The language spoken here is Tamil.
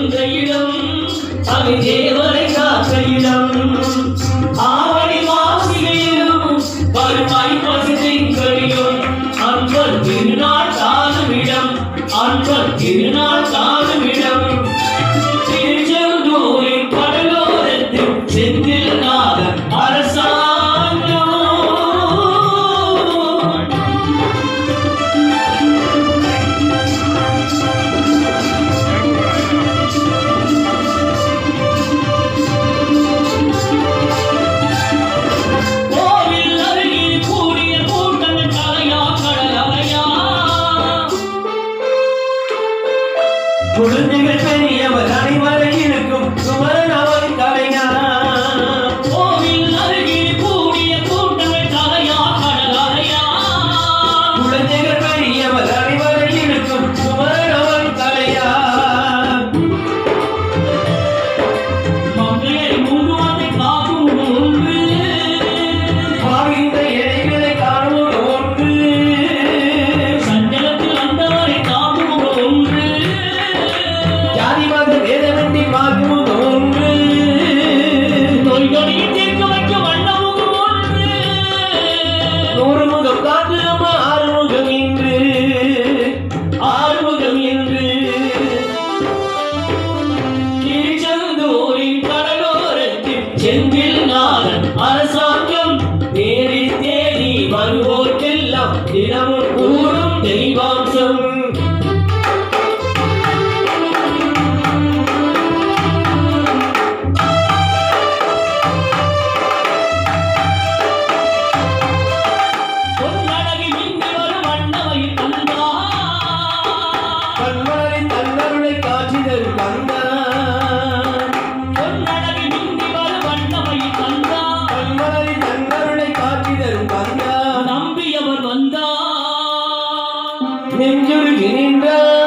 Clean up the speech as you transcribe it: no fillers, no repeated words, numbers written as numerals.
கொன்ற இடம் அது தேவரை காத்த இடம் ஆவணி மாசிலும் பருமாய் பசுதிங்களிலும் அன்பர் திருநாள் காணும் இடம் அன்பர் திருநாள் காணும் இடம் திருச்செந்தூரின் கடலோரத்தில் செந்தில் நாதன் அரசாங்கம் கோவில் அருகில் கூடிய கூட்டங்கள் தலையா கடலையா குழந்தைகள் பெரியவர் அனைவரை இருக்கும் குமரன் அவன் கலைஞா கோவில் அருகில் கூடிய கூட்டங்கள் தலையா கடலையா குழந்தைகள் பெரியவர் அனைவரை இருக்கும் குமரன் அவன் கலையா மங்கையை முழுவதை காக்கும் ஒன்று பாவிந்த இலைகளை காணும் ஒன்று சஞ்சலத்தில் வந்தவரை காக்கும் ஒன்று ஜாதி மத வேதவெட்டி பார்க்கும் ஒன்று நோய்களையும் தீர்க்க வைக்க வண்ணமுகம் ஒன்று நூறு முகம் காத்து அம்மா ஆறுமுகம் இன்று ஆறுமுகம் என்று திருச்செந்தூரின் கடலோரத்தில் செந்தில் நாதன் அரசாங்கம் நேரில் தேடி வருவோர்க்கெல்லாம் தினமும் கூறும் தெய்வாம்சம் பொன்னழகி மின்னி வரும் வண்ணமையில் கந்தா கண்மலரின் தன்னருளை காட்சி தரும் கந்தான் பொன்னழகி மின்னி வரும் வண்ணமையில் கந்தா கண்மலரின் தன்னருளை காட்சி தரும் கந்தான் நம்பியவர் வந்தா நெஞ்சுருகி நின்றான்